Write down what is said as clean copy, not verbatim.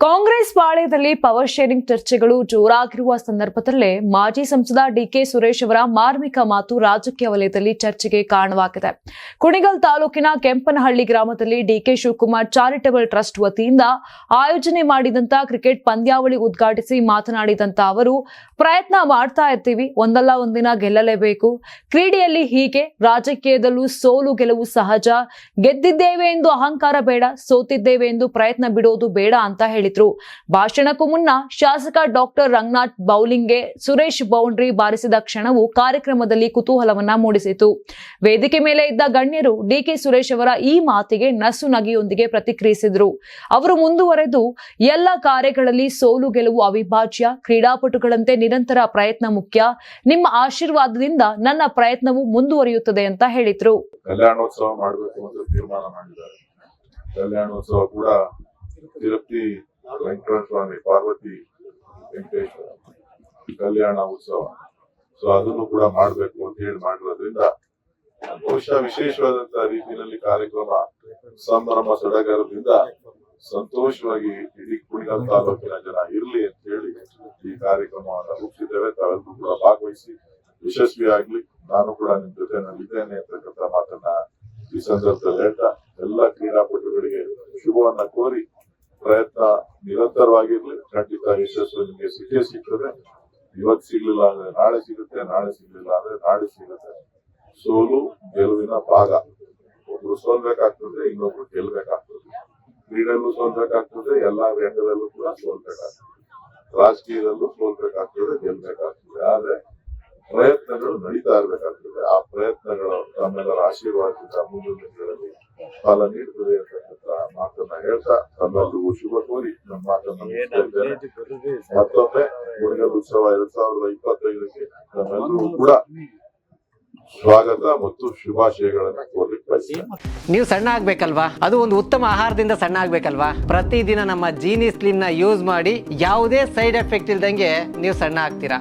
Congress ಪಾಳ್ಯದಲ್ಲಿ power sharing ಚರ್ಚೆಗಳು ಜೋರಾಗಿರುವ ಸಂದರ್ಭದಲ್ಲೇ ಮಾಜಿ ಸಂಸದ ಡಿಕೆ ಸುರೇಶ್ ಅವರ ಮಾರ್ಮಿಕ ಮಾತು ರಾಜಕೀಯ ವಲಯದಲ್ಲಿ ಚರ್ಚೆಗೆ ಕಾರಣವಾಗಿದೆ. ಕುಣಿಗಲ್ ತಾಲೂಕಿನ ಕೆಂಪನಹಳ್ಳಿ ಗ್ರಾಮದಲ್ಲಿ ಡಿಕೆ ಶಿವಕುಮಾರ್ ಚಾರಿಟಬಲ್ ಟ್ರಸ್ಟ್ ವತಿಯಿಂದ ಆಯೋಜನೆ ಮಾಡಿದಂತ ಕ್ರಿಕೆಟ್ ಪಂದ್ಯಾವಳಿ ಉದ್ಘಾಟಿಸಿ ಮಾತನಾಡಿದಂತ ಅವರು, ಪ್ರಯತ್ನ ಮಾಡ್ತಾ ಇರ್ತೀವಿ, ಒಂದಲ್ಲ ಒಂದಿನ ಗೆಲ್ಲಲೇಬೇಕು. ಕ್ರೀಡೆಯಲ್ಲಿ ಹೀಗೆ, ರಾಜಕೀಯದಲ್ಲೂ ಸೋಲು ಗೆಲುವು ಸಹಜ. ಗೆದ್ದಿದ್ದೇವೆ ಎಂದು ಅಹಂಕಾರ ಬೇಡ, ಸೋತಿದ್ದೇವೆ ಎಂದು ಪ್ರಯತ್ನ ಬಿಡೋದು ಬೇಡ ಅಂತ ಹೇಳಿದ್ರು. ಭಾಷಣಕ್ಕೂ ಮುನ್ನ ಶಾಸಕ ಡಾಕ್ಟರ್ ರಂಗನಾಥ್ ಬೌಲಿಂಗ್ಗೆ ಸುರೇಶ್ ಬೌಂಡ್ರಿ ಬಾರಿಸಿದ ಕ್ಷಣವು ಕಾರ್ಯಕ್ರಮದಲ್ಲಿ ಕುತೂಹಲವನ್ನ ಮೂಡಿಸಿತು. ವೇದಿಕೆ ಮೇಲೆ ಇದ್ದ ಗಣ್ಯರು ಡಿಕೆ ಸುರೇಶ್ ಅವರ ಈ ಮಾತಿಗೆ ನಸು ನಗೆಯೊಂದಿಗೆ ಪ್ರತಿಕ್ರಿಯಿಸಿದರು. ಅವರು ಮುಂದುವರೆದು, ಎಲ್ಲ ಕಾರ್ಯಗಳಲ್ಲಿ ಸೋಲು ಗೆಲುವು ಅವಿಭಾಜ್ಯ, ಕ್ರೀಡಾಪಟುಗಳಂತೆ ನಿರಂತರ ಪ್ರಯತ್ನ ಮುಖ್ಯ. ನಿಮ್ಮ ಆಶೀರ್ವಾದದಿಂದ ನನ್ನ ಪ್ರಯತ್ನವು ಮುಂದುವರಿಯುತ್ತದೆ ಅಂತ ಹೇಳಿದ್ರು. ಕಲ್ಯಾಣೋತ್ಸವ ಮಾಡಬೇಕು ಅಂತ ತೀರ್ಮಾನ ಮಾಡಿದ್ದಾರೆ. ಕಲ್ಯಾಣೋತ್ಸವ ಕೂಡ ತಿರುಪತಿ ವೆಂಕಟೇಶ್ವರ ಸ್ವಾಮಿ, ಪಾರ್ವತಿ ವೆಂಕಟೇಶ್ವರ ಕಲ್ಯಾಣ ಉತ್ಸವ, ಸೊ ಅದನ್ನು ಕೂಡ ಮಾಡಬೇಕು ಅಂತ ಹೇಳಿ ಮಾಡಿರೋದ್ರಿಂದ ಬಹುಶಃ ವಿಶೇಷವಾದಂತಹ ರೀತಿಯಲ್ಲಿ ಕಾರ್ಯಕ್ರಮ ಸಂಭ್ರಮ ಸಡಗರದಿಂದ ಸಂತೋಷವಾಗಿ ಇಡೀ ಕುಣಿಗಲ್ ತಾಲೂಕಿನ ಜನ ಇರ್ಲಿ ಅಂತ ಹೇಳಿ ಈ ಕಾರ್ಯಕ್ರಮವನ್ನು ರೂಪಿಸಿದ್ದೇವೆ. ತಾವೆಲ್ಲರೂ ಕೂಡ ಭಾಗವಹಿಸಿ ಯಶಸ್ವಿಯಾಗ್ಲಿ, ನಾನು ಕೂಡ ನಿಮ್ ಜೊತೆನಲ್ಲಿದ್ದೇನೆ ಅಂತಕ್ಕಂಥ ಮಾತನ್ನ ಈ ಸಂದರ್ಭದಲ್ಲಿ ಹೇಳ್ತಾ ಎಲ್ಲ ಕ್ರೀಡಾಪಟುಗಳಿಗೆ ಶುಭವನ್ನ ಕೋರಿ, ಪ್ರಯತ್ನ ನಿರಂತರವಾಗಿರ್ಲಿ, ಖಂಡಿತ ಯಶಸ್ಸು ನಿಮಗೆ ಸಿಕ್ಕೇ ಸಿಗ್ತದೆ. ಇವತ್ತು ಸಿಗ್ಲಿಲ್ಲ ಅಂದ್ರೆ ನಾಳೆ ಸಿಗುತ್ತೆ, ನಾಳೆ ಸಿಗ್ಲಿಲ್ಲ ಅಂದ್ರೆ ನಾಳೆ ಸಿಗುತ್ತೆ. ಸೋಲು ಗೆಲುವಿನ ಭಾಗ. ಒಬ್ರು ಸೋಲ್ಬೇಕಾಗ್ತದೆ, ಇನ್ನೊಬ್ರು ಗೆಲ್ಬೇಕಾಗ್ತದೆ. ಕ್ರೀಡೆಯಲ್ಲೂ ಸೋಲ್ಬೇಕಾಗ್ತದೆ, ಎಲ್ಲಾ ರಂಗದಲ್ಲೂ ಕೂಡ ಸೋಲ್ಬೇಕಾಗ್ತದೆ. ರಾಜಕೀಯದಲ್ಲೂ ಸೋಲ್ಬೇಕಾಗ್ತದೆ, ಗೆಲ್ಬೇಕಾಗ್ತದೆ. ಆದ್ರೆ ಪ್ರಯತ್ನಗಳು ನಡೀತಾ ಇರ್ಬೇಕಾಗ್ತದೆ. ಆ ಪ್ರಯತ್ನಗಳು ತಮ್ಮೆಲ್ಲರ ಆಶೀರ್ವಾದದಿಂದ ಮುಂದಿನ ದಿನಗಳಲ್ಲಿ ಫಲ ನೀಡುತ್ತದೆ ಅಂತಕ್ಕಂಥ ಮಾತನ್ನ ಹೇಳ್ತಾ ತಮ್ಮೆಲ್ಲರಿಗೂ ಶುಭ ಕೋರಿ ನಮ್ಮ ಮಾತನ್ನ ಮತ್ತೊಮ್ಮೆ ಕುಣಿಗಲ್ ಉತ್ಸವ 2025ಕ್ಕೆ ನಮ್ಮೆಲ್ಲರಿಗೂ ಕೂಡ ಸ್ವಾಗತ ಮತ್ತು ಶುಭಾಶಯಗಳನ್ನು ಕೋರ್ಲಿಕ್ಕೆ ಬಯಸ್ತೇನೆ. ನೀವು ಸಣ್ಣ ಆಗ್ಬೇಕಲ್ವಾ? ಅದು ಒಂದು ಉತ್ತಮ ಆಹಾರದಿಂದ ಸಣ್ಣ ಆಗ್ಬೇಕಲ್ವಾ? ಪ್ರತಿದಿನ ನಮ್ಮ ಜೀನಿ ಸ್ಲಿಮ್ ನ ಯೂಸ್ ಮಾಡಿ ಯಾವುದೇ ಸೈಡ್ ಎಫೆಕ್ಟ್ ಇಲ್ದಂಗೆ ನೀವು ಸಣ್ಣ ಆಗ್ತೀರಾ.